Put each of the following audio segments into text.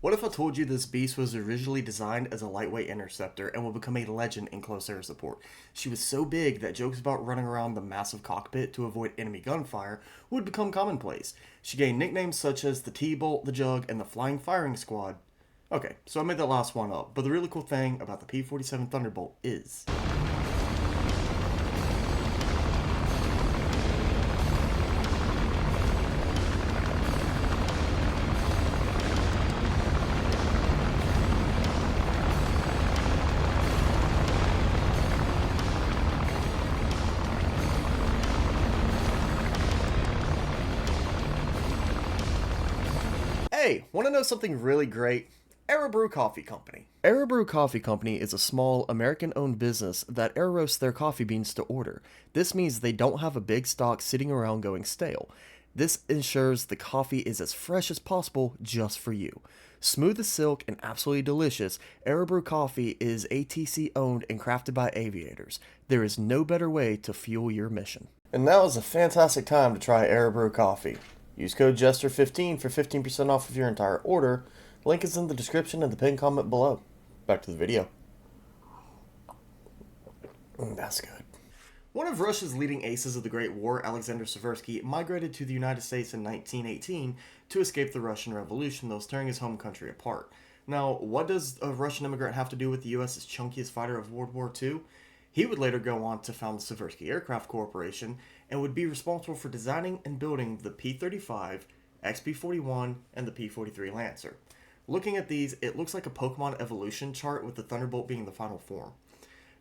What if I told you this beast was originally designed as a lightweight interceptor and would become a legend in close air support? She was so big that jokes about running around the massive cockpit to avoid enemy gunfire would become commonplace. She gained nicknames such as the T-Bolt, the Jug, and the Flying Firing Squad. Okay, so I made that last one up, but the really cool thing about the P-47 Thunderbolt is... Hey, want to know something really great? Arrowbrew Coffee Company. Arrowbrew Coffee Company is a small, American-owned business that air roasts their coffee beans to order. This means they don't have a big stock sitting around going stale. This ensures the coffee is as fresh as possible just for you. Smooth as silk and absolutely delicious, Arrowbrew Coffee is ATC owned and crafted by aviators. There is no better way to fuel your mission. And now is a fantastic time to try Arrowbrew Coffee. Use code JESTER15 for 15% off of your entire order. Link is in the description and the pinned comment below. Back to the video. That's good. One of Russia's leading aces of the Great War, Alexander Seversky, migrated to the United States in 1918 to escape the Russian Revolution that was tearing his home country apart. Now, what does a Russian immigrant have to do with the U.S.'s chunkiest fighter of World War II? He would later go on to found the Seversky Aircraft Corporation and would be responsible for designing and building the P-35, XP-41, and the P-43 Lancer. Looking at these, it looks like a Pokemon evolution chart with the Thunderbolt being the final form.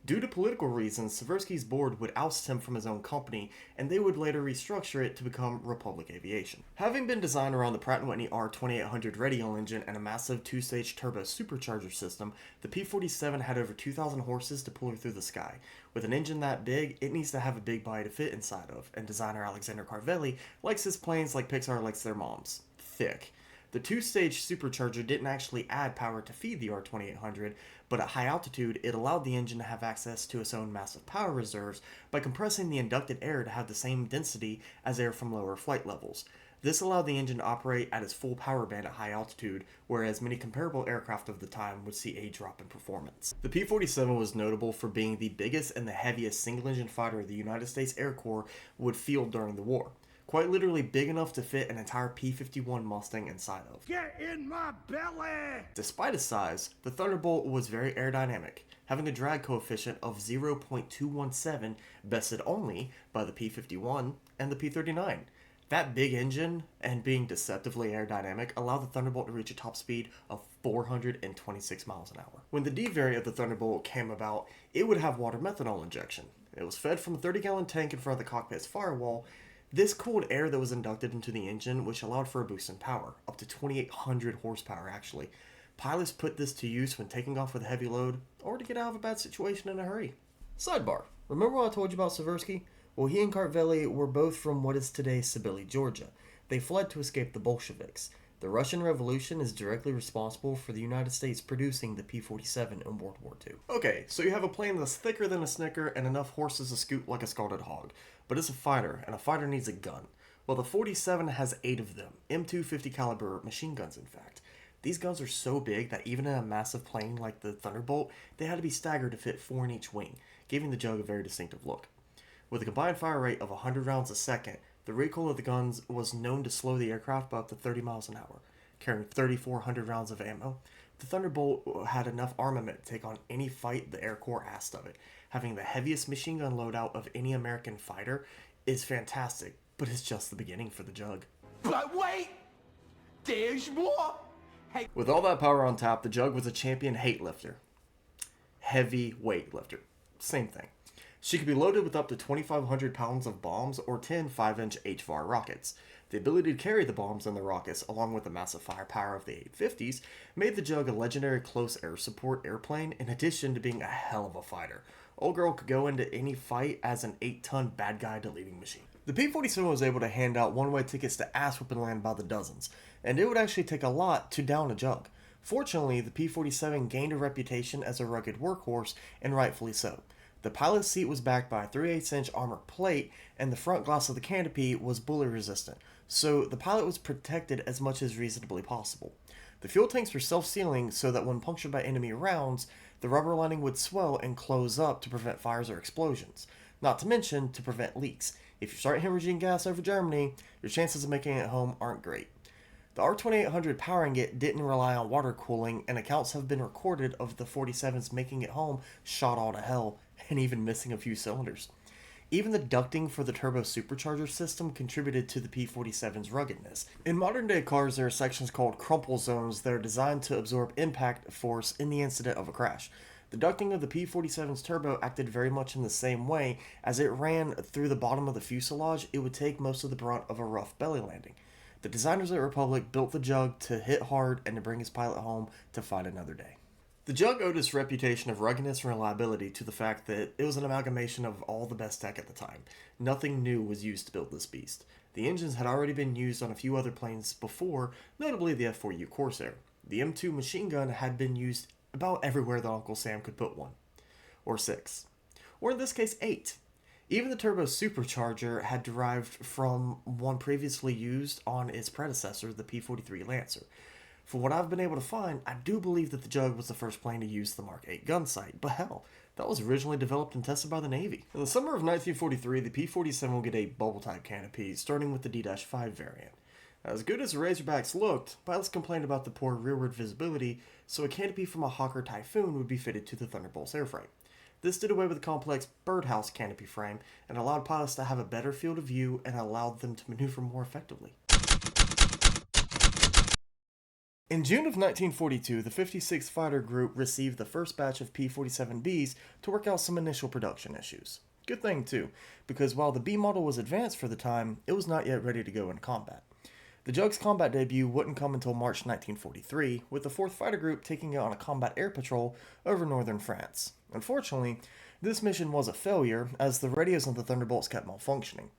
Due to political reasons, Seversky's board would oust him from his own company, and they would later restructure it to become Republic Aviation. Having been designed around the Pratt & Whitney R2800 radial engine and a massive two-stage turbo supercharger system, the P-47 had over 2,000 horses to pull her through the sky. With an engine that big, it needs to have a big body to fit inside of, and designer Alexander Carvelli likes his planes like Pixar likes their moms. Thick. The two-stage supercharger didn't actually add power to feed the R2800, but at high altitude, it allowed the engine to have access to its own massive power reserves by compressing the inducted air to have the same density as air from lower flight levels. This allowed the engine to operate at its full power band at high altitude, whereas many comparable aircraft of the time would see a drop in performance. The P-47 was notable for being the biggest and the heaviest single-engine fighter the United States Air Corps would field during the war. Quite literally big enough to fit an entire P-51 Mustang inside of. Get in my belly! Despite its size, the Thunderbolt was very aerodynamic, having a drag coefficient of 0.217, bested only by the P-51 and the P-39. That big engine and being deceptively aerodynamic allowed the Thunderbolt to reach a top speed of 426 miles an hour. When the D variant of the Thunderbolt came about, it would have water methanol injection. It was fed from a 30-gallon tank in front of the cockpit's firewall. This cooled air that was inducted into the engine, which allowed for a boost in power, up to 2,800 horsepower actually. Pilots put this to use when taking off with a heavy load, or to get out of a bad situation in a hurry. Sidebar, remember what I told you about Seversky? Well, he and Carvelli were both from what is today Sibylla, Georgia. They fled to escape the Bolsheviks. The Russian Revolution is directly responsible for the United States producing the P-47 in World War II. Okay, so you have a plane that's thicker than a Snicker and enough horses to scoot like a scalded hog. But it's a fighter, and a fighter needs a gun. Well, the 47 has 8 of them, M250 caliber machine guns in fact. These guns are so big that even in a massive plane like the Thunderbolt, they had to be staggered to fit 4 in each wing, giving the Jug a very distinctive look. With a combined fire rate of 100 rounds a second, the recoil of the guns was known to slow the aircraft by up to 30 miles an hour. Carrying 3,400 rounds of ammo, the Thunderbolt had enough armament to take on any fight the Air Corps asked of it. Having the heaviest machine gun loadout of any American fighter is fantastic, but it's just the beginning for the Jug. But wait! There's more! Hey. With all that power on tap, the Jug was a champion height lifter. Heavy weight lifter. Same thing. She could be loaded with up to 2,500 pounds of bombs or 10 5-inch HVAR rockets. The ability to carry the bombs and the rockets, along with the massive firepower of the 850s, made the Jug a legendary close air support airplane in addition to being a hell of a fighter. Old girl could go into any fight as an 8-ton bad guy deleting machine. The P-47 was able to hand out one-way tickets to ass-whooping land by the dozens, and it would actually take a lot to down a Jug. Fortunately, the P-47 gained a reputation as a rugged workhorse, and rightfully so. The pilot's seat was backed by a 3/8-inch armor plate, and the front glass of the canopy was bullet resistant, so the pilot was protected as much as reasonably possible. The fuel tanks were self-sealing so that when punctured by enemy rounds, the rubber lining would swell and close up to prevent fires or explosions. Not to mention to prevent leaks. If you start hemorrhaging gas over Germany, your chances of making it home aren't great. The R2800 powering it didn't rely on water cooling, and accounts have been recorded of the 47s making it home shot all to hell, and even missing a few cylinders. Even the ducting for the turbo supercharger system contributed to the P-47's ruggedness. In modern day cars, there are sections called crumple zones that are designed to absorb impact force in the incident of a crash. The ducting of the P-47's turbo acted very much in the same way. As it ran through the bottom of the fuselage, it would take most of the brunt of a rough belly landing. The designers at Republic built the Jug to hit hard and to bring his pilot home to fight another day. The Jug owed its reputation of ruggedness and reliability to the fact that it was an amalgamation of all the best tech at the time. Nothing new was used to build this beast. The engines had already been used on a few other planes before, notably the F-4U Corsair. The M2 machine gun had been used about everywhere that Uncle Sam could put one. Or 6. Or in this case, 8. Even the turbo supercharger had derived from one previously used on its predecessor, the P-43 Lancer. From what I've been able to find, I do believe that the Jug was the first plane to use the Mark 8 gun sight, but hell, that was originally developed and tested by the Navy. In the summer of 1943, the P-47 will get a bubble-type canopy, starting with the D-5 variant. As good as the Razorbacks looked, pilots complained about the poor rearward visibility, so a canopy from a Hawker Typhoon would be fitted to the Thunderbolt's airframe. This did away with the complex birdhouse canopy frame and allowed pilots to have a better field of view and allowed them to maneuver more effectively. In June of 1942, the 56th Fighter Group received the first batch of P-47Bs to work out some initial production issues. Good thing too, because while the B model was advanced for the time, it was not yet ready to go into combat. The Jug's combat debut wouldn't come until March 1943, with the 4th Fighter Group taking it on a combat air patrol over northern France. Unfortunately, this mission was a failure, as the radios on the Thunderbolts kept malfunctioning.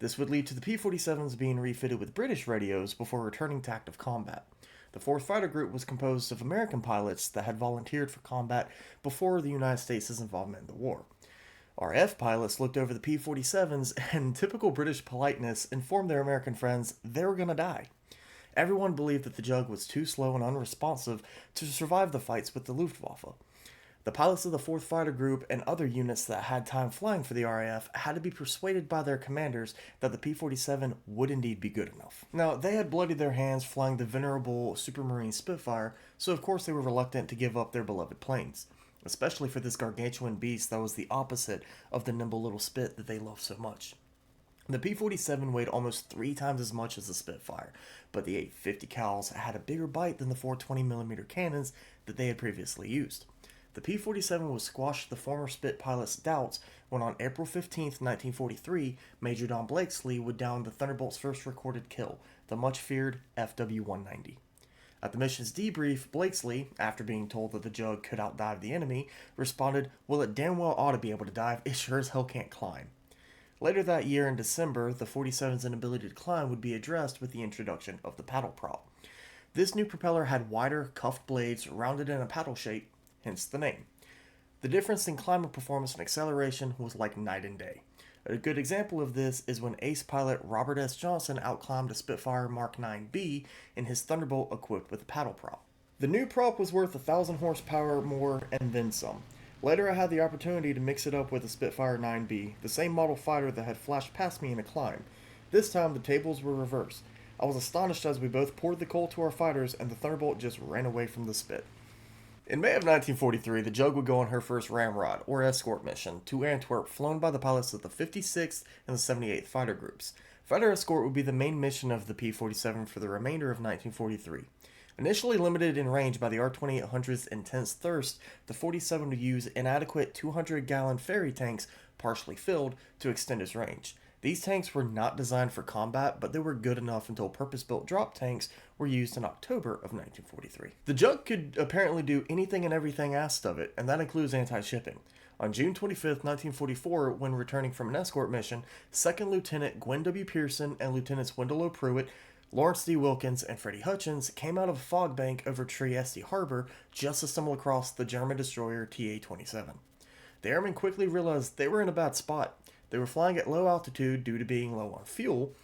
This would lead to the P-47s being refitted with British radios before returning to active combat. The 4th Fighter Group was composed of American pilots that had volunteered for combat before the United States' involvement in the war. RF pilots looked over the P-47s and, in typical British politeness, informed their American friends they were going to die. Everyone believed that the Jug was too slow and unresponsive to survive the fights with the Luftwaffe. The pilots of the 4th Fighter Group and other units that had time flying for the RAF had to be persuaded by their commanders that the P-47 would indeed be good enough. Now, they had bloodied their hands flying the venerable Supermarine Spitfire, so of course they were reluctant to give up their beloved planes, especially for this gargantuan beast that was the opposite of the nimble little Spit that they loved so much. The P-47 weighed almost 3 times as much as the Spitfire, but the 850 cals had a bigger bite than the 420mm cannons that they had previously used. The P-47 would squash the former Spit pilot's doubts when on April 15, 1943, Major Don Blakesley would down the Thunderbolt's first recorded kill, the much-feared FW-190. At the mission's debrief, Blakesley, after being told that the Jug could outdive the enemy, responded, "Well, it damn well ought to be able to dive, it sure as hell can't climb." Later that year in December, the 47's inability to climb would be addressed with the introduction of the paddle prop. This new propeller had wider, cuffed blades rounded in a paddle shape, hence the name. The difference in climbing performance and acceleration was like night and day. A good example of this is when ace pilot Robert S. Johnson outclimbed a Spitfire Mark 9B in his Thunderbolt equipped with a paddle prop. The new prop was worth 1,000 horsepower more and then some. Later I had the opportunity to mix it up with a Spitfire 9B, the same model fighter that had flashed past me in a climb. This time the tables were reversed. I was astonished as we both poured the coal to our fighters and the Thunderbolt just ran away from the Spit. In May of 1943, the Jug would go on her first ramrod, or escort mission, to Antwerp, flown by the pilots of the 56th and the 78th Fighter Groups. Fighter escort would be the main mission of the P-47 for the remainder of 1943. Initially limited in range by the R-2800's intense thirst, the 47 would use inadequate 200-gallon ferry tanks, partially filled, to extend its range. These tanks were not designed for combat, but they were good enough until purpose-built drop tanks were used in October of 1943. The Jug could apparently do anything and everything asked of it, and that includes anti-shipping. On June 25, 1944, when returning from an escort mission, 2nd Lieutenant Gwen W. Pearson and Lieutenants Wendell O. Pruitt, Lawrence D. Wilkins, and Freddie Hutchins came out of a fog bank over Trieste Harbor just to stumble across the German destroyer TA-27. The airmen quickly realized they were in a bad spot. They were flying at low altitude due to being low on fuel,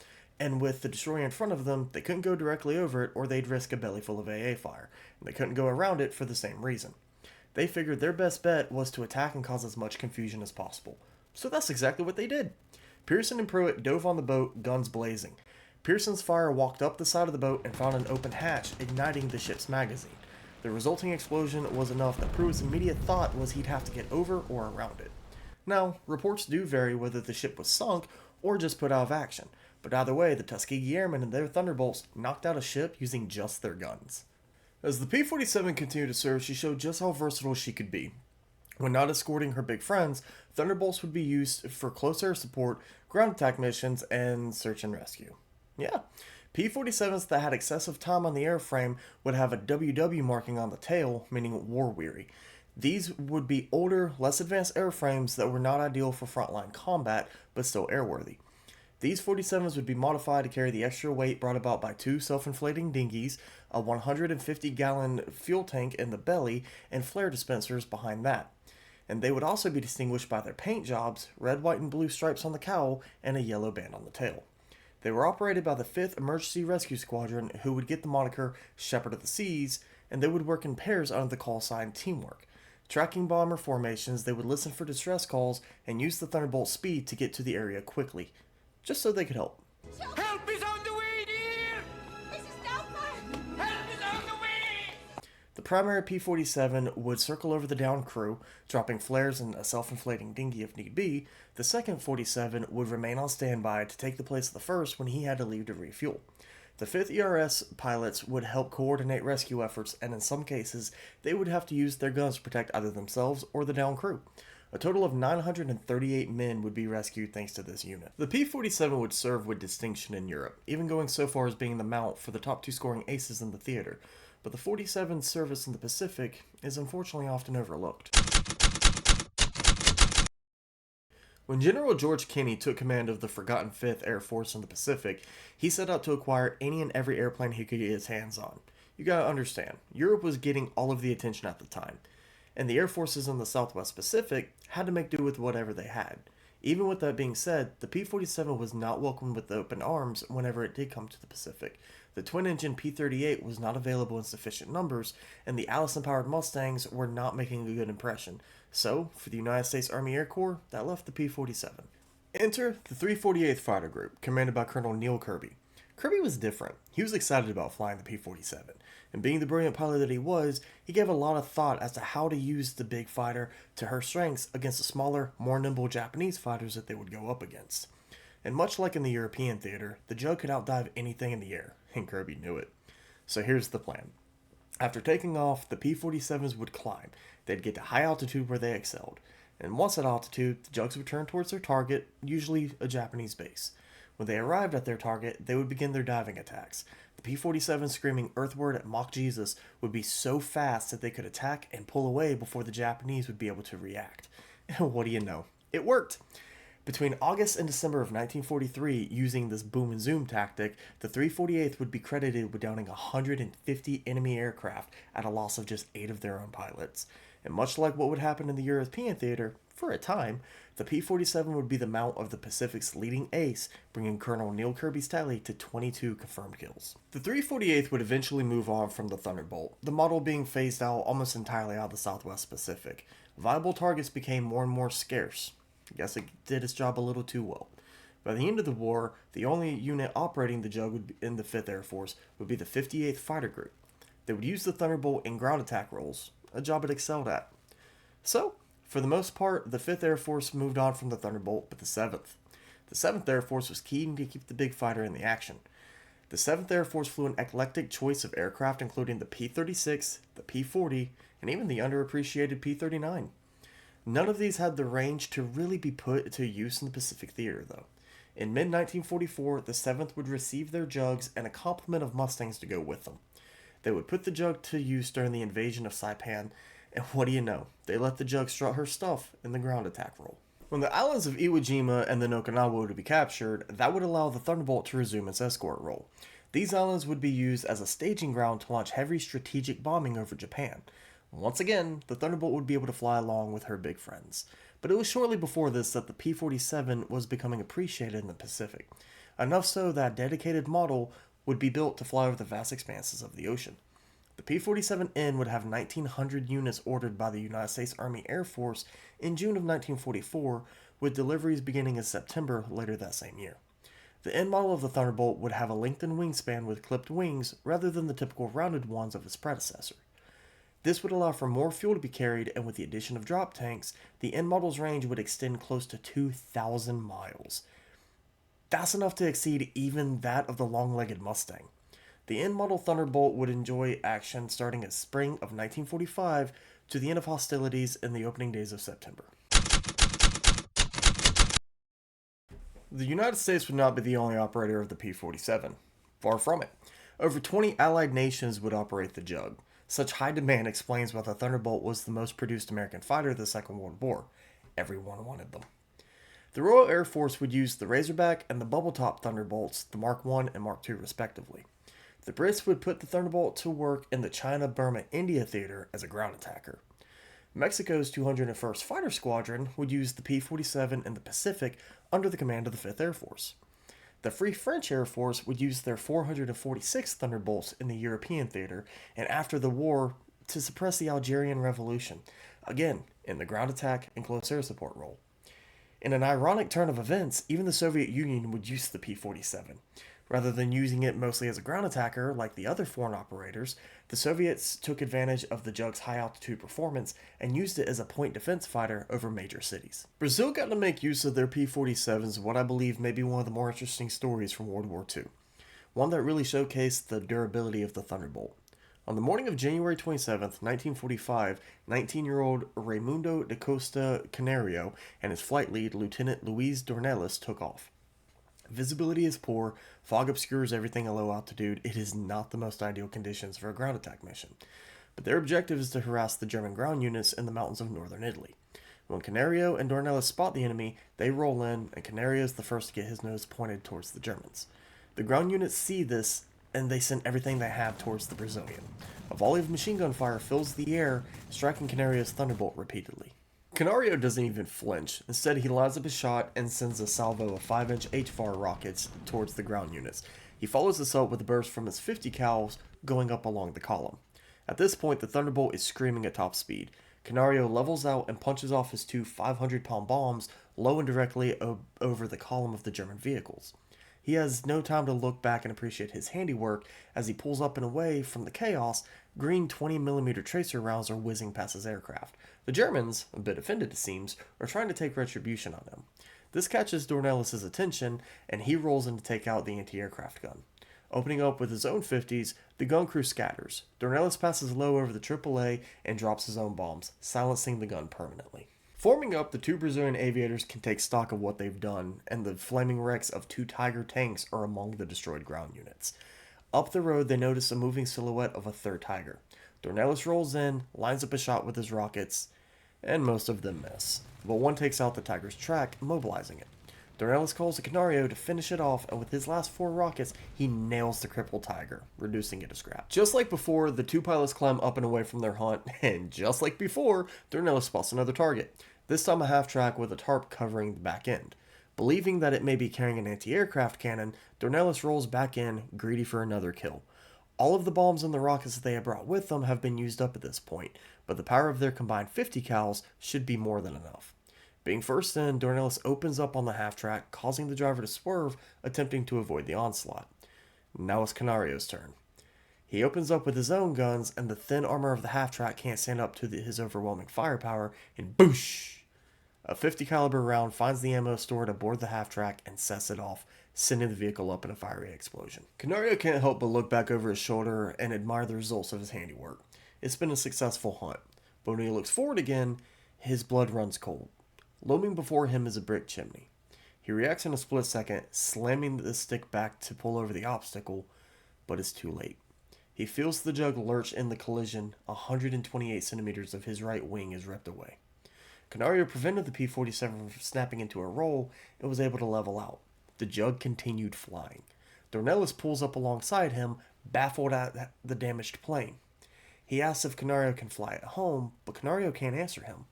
And with the destroyer in front of them, they couldn't go directly over it or they'd risk a belly full of AA fire, and they couldn't go around it for the same reason. They figured their best bet was to attack and cause as much confusion as possible. So that's exactly what they did. Pearson and Pruitt dove on the boat, guns blazing. Pearson's fire walked up the side of the boat and found an open hatch, igniting the ship's magazine. The resulting explosion was enough that Pruitt's immediate thought was he'd have to get over or around it. Now, reports do vary whether the ship was sunk or just put out of action, but either way, the Tuskegee Airmen and their Thunderbolts knocked out a ship using just their guns. As the P-47 continued to serve, she showed just how versatile she could be. When not escorting her big friends, Thunderbolts would be used for close air support, ground attack missions, and search and rescue. Yeah, P-47s that had excessive time on the airframe would have a WW marking on the tail, meaning war-weary. These would be older, less advanced airframes that were not ideal for frontline combat, but still airworthy. These 47s would be modified to carry the extra weight brought about by two self-inflating dinghies, a 150-gallon fuel tank in the belly, and flare dispensers behind that. And they would also be distinguished by their paint jobs, red, white, and blue stripes on the cowl, and a yellow band on the tail. They were operated by the 5th Emergency Rescue Squadron, who would get the moniker Shepherd of the Seas, and they would work in pairs under the call sign Teamwork. Tracking bomber formations, they would listen for distress calls and use the Thunderbolt speed to get to the area quickly, just so they could help. Help is on the way, dear! This is Doubtfire! Help is on the way! The primary P-47 would circle over the downed crew, dropping flares and a self-inflating dinghy if need be. The second 47 would remain on standby to take the place of the first when he had to leave to refuel. The 5th ERS pilots would help coordinate rescue efforts, and in some cases, they would have to use their guns to protect either themselves or the downed crew. A total of 938 men would be rescued thanks to this unit. The P-47 would serve with distinction in Europe, even going so far as being the mount for the top two scoring aces in the theater, but the 47's service in the Pacific is unfortunately often overlooked. When General George Kenney took command of the forgotten 5th Air Force in the Pacific, he set out to acquire any and every airplane he could get his hands on. You gotta understand, Europe was getting all of the attention at the time, and the air forces in the Southwest Pacific had to make do with whatever they had. Even with that being said, the P-47 was not welcomed with open arms whenever it did come to the Pacific. The twin-engine P-38 was not available in sufficient numbers, and the Allison-powered Mustangs were not making a good impression. So, for the United States Army Air Corps, that left the P-47. Enter the 348th Fighter Group, commanded by Colonel Neil Kirby. Kirby was different. He was excited about flying the P-47, and being the brilliant pilot that he was, he gave a lot of thought as to how to use the big fighter to her strengths against the smaller, more nimble Japanese fighters that they would go up against. And much like in the European theater, the Jug could outdive anything in the air, and Kirby knew it. So here's the plan. After taking off, the P-47s would climb. They'd get to high altitude where they excelled. And once at altitude, the Jugs would turn towards their target, usually a Japanese base. When they arrived at their target, they would begin their diving attacks. The P-47 screaming earthward at Mach Jesus would be so fast that they could attack and pull away before the Japanese would be able to react. And what do you know? It worked! Between August and December of 1943, using this boom and zoom tactic, the 348th would be credited with downing 150 enemy aircraft at a loss of just 8 of their own pilots. And much like what would happen in the European theater, for a time, the P-47 would be the mount of the Pacific's leading ace, bringing Colonel Neil Kirby's tally to 22 confirmed kills. The 348th would eventually move on from the Thunderbolt, the model being phased out almost entirely out of the Southwest Pacific. Viable targets became more and more scarce. I guess it did its job a little too well. By the end of the war, the only unit operating the Jug in the 5th Air Force would be the 58th Fighter Group. They would use the Thunderbolt in ground attack roles, a job it excelled at. So, for the most part, the 5th Air Force moved on from the Thunderbolt, but the 7th. The 7th Air Force was keen to keep the big fighter in the action. The 7th Air Force flew an eclectic choice of aircraft including the P-36, the P-40, and even the underappreciated P-39. None of these had the range to really be put to use in the Pacific Theater, though. In mid-1944, the 7th would receive their Jugs and a complement of Mustangs to go with them. They would put the Jug to use during the invasion of Saipan, and what do you know? They let the Jug strut her stuff in the ground attack role. When the islands of Iwo Jima and the Okinawa would be captured, that would allow the Thunderbolt to resume its escort role. These islands would be used as a staging ground to launch heavy strategic bombing over Japan. Once again, the Thunderbolt would be able to fly along with her big friends. But it was shortly before this that the P-47 was becoming appreciated in the Pacific. enough so that a dedicated model would be built to fly over the vast expanses of the ocean. The P-47N would have 1,900 units ordered by the United States Army Air Force in June of 1944, with deliveries beginning in September later that same year. The N model of the Thunderbolt would have a lengthened wingspan with clipped wings rather than the typical rounded ones of its predecessor. This would allow for more fuel to be carried, and with the addition of drop tanks, the N model's range would extend close to 2,000 miles. That's enough to exceed even that of the long-legged Mustang. The N model Thunderbolt would enjoy action starting in spring of 1945 to the end of hostilities in the opening days of September. The United States would not be the only operator of the P-47. Far from it. Over 20 allied nations would operate the Jug. Such high demand explains why the Thunderbolt was the most produced American fighter of the Second World War. Everyone wanted them. The Royal Air Force would use the Razorback and the Bubble-Top Thunderbolts, the Mark I and Mark II respectively. The Brits would put the Thunderbolt to work in the China-Burma-India theater as a ground attacker. Mexico's 201st Fighter Squadron would use the P-47 in the Pacific under the command of the 5th Air Force. The Free French Air Force would use their 446 Thunderbolts in the European theater and after the war to suppress the Algerian Revolution, again in the ground attack and close air support role. In an ironic turn of events, even the Soviet Union would use the P-47. Rather than using it mostly as a ground attacker like the other foreign operators, the Soviets took advantage of the Jug's high-altitude performance and used it as a point defense fighter over major cities. Brazil got to make use of their P-47s in what I believe may be one of the more interesting stories from World War II, one that really showcased the durability of the Thunderbolt. On the morning of January 27, 1945, 19-year-old Raimundo da Costa Canario and his flight lead, Lieutenant Luis Dornelles, took off. Visibility is poor, fog obscures everything at low altitude. It is not the most ideal conditions for a ground attack mission. But their objective is to harass the German ground units in the mountains of northern Italy. When Canario and Dornelles spot the enemy, they roll in, and Canario is the first to get his nose pointed towards the Germans. The ground units see this, and they send everything they have towards the Brazilian. A volley of machine gun fire fills the air, striking Canario's Thunderbolt repeatedly. Canario doesn't even flinch. Instead, he lines up his shot and sends a salvo of 5-inch HFAR rockets towards the ground units. He follows this up with a burst from his 50 cals going up along the column. At this point, the Thunderbolt is screaming at top speed. Canario levels out and punches off his two 500-pound bombs low and directly over the column of the German vehicles. He has no time to look back and appreciate his handiwork as he pulls up and away from the chaos. Green 20mm tracer rounds are whizzing past his aircraft. The Germans, a bit offended it seems, are trying to take retribution on him. This catches Dornelles' attention, and he rolls in to take out the anti-aircraft gun. Opening up with his own 50s, the gun crew scatters. Dornelles passes low over the AAA and drops his own bombs, silencing the gun permanently. Forming up, the two Brazilian aviators can take stock of what they've done, and the flaming wrecks of two Tiger tanks are among the destroyed ground units. Up the road, they notice a moving silhouette of a third Tiger. Dornelles rolls in, lines up a shot with his rockets, and most of them miss. But one takes out the Tiger's track, immobilizing it. Dornelles calls to Canario to finish it off, and with his last 4 rockets, he nails the crippled Tiger, reducing it to scrap. Just like before, the two pilots climb up and away from their hunt, and just like before, Dornelles spots another target. This time a half-track with a tarp covering the back end. Believing that it may be carrying an anti-aircraft cannon, Dornelles rolls back in, greedy for another kill. All of the bombs and the rockets that they have brought with them have been used up at this point, but the power of their combined 50 cals should be more than enough. Being first in, Dornelles opens up on the half-track, causing the driver to swerve, attempting to avoid the onslaught. Now it's Canario's turn. He opens up with his own guns, and the thin armor of the half-track can't stand up to his overwhelming firepower, and boosh! A 50 caliber round finds the ammo stored aboard the half-track and sets it off, sending the vehicle up in a fiery explosion. Canario can't help but look back over his shoulder and admire the results of his handiwork. It's been a successful hunt, but when he looks forward again, his blood runs cold. Looming before him is a brick chimney. He reacts in a split second, slamming the stick back to pull over the obstacle, but it's too late. He feels the Jug lurch in the collision. 128 centimeters of his right wing is ripped away. Canario prevented the P-47 from snapping into a roll and was able to level out. The Jug continued flying. Dornelles pulls up alongside him, baffled at the damaged plane. He asks if Canario can fly it home, but Canario can't answer him.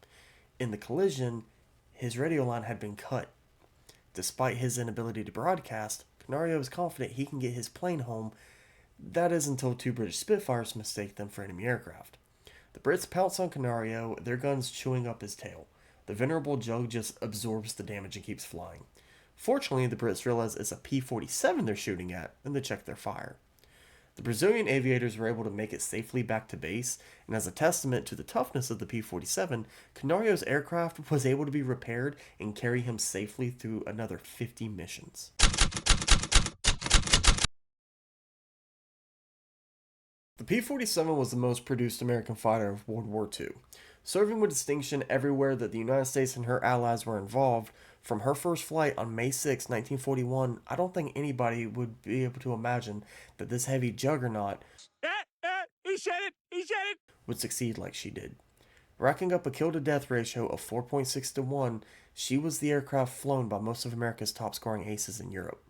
In the collision, his radio line had been cut. Despite his inability to broadcast, Canario is confident he can get his plane home. That is until two British Spitfires mistake them for enemy aircraft. The Brits pounce on Canario, their guns chewing up his tail. The venerable Jug just absorbs the damage and keeps flying. Fortunately, the Brits realize it's a P-47 they're shooting at, and they check their fire. The Brazilian aviators were able to make it safely back to base, and as a testament to the toughness of the P-47, Canario's aircraft was able to be repaired and carry him safely through another 50 missions. The P-47 was the most produced American fighter of World War II, serving with distinction everywhere that the United States and her allies were involved. From her first flight on May 6, 1941, I don't think anybody would be able to imagine that this heavy Juggernaut He said it! He said it! would succeed like she did. Racking up a kill-to-death ratio of 4.6 to 1, she was the aircraft flown by most of America's top-scoring aces in Europe.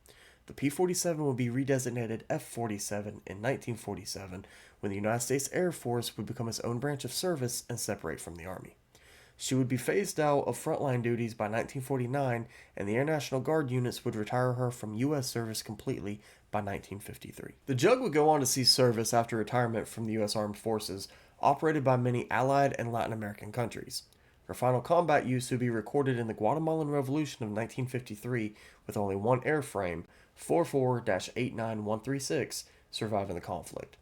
The P-47 would be redesignated F-47 in 1947 when the United States Air Force would become its own branch of service and separate from the Army. She would be phased out of frontline duties by 1949, and the Air National Guard units would retire her from U.S. service completely by 1953. The Jug would go on to see service after retirement from the U.S. Armed Forces, operated by many Allied and Latin American countries. Her final combat use would be recorded in the Guatemalan Revolution of 1953 with only one airframe, 44-89136, surviving the conflict.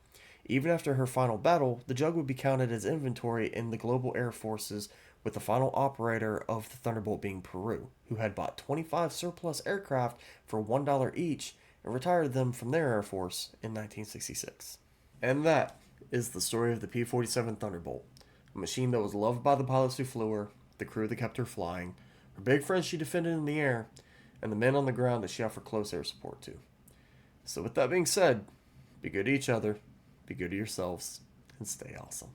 Even after her final battle, the Jug would be counted as inventory in the global air forces, with the final operator of the Thunderbolt being Peru, who had bought 25 surplus aircraft for $1 each and retired them from their air force in 1966. And that is the story of the P-47 Thunderbolt, a machine that was loved by the pilots who flew her, the crew that kept her flying, her big friends she defended in the air, and the men on the ground that she offered close air support to. So with that being said, be good to each other, be good to yourselves, and stay awesome.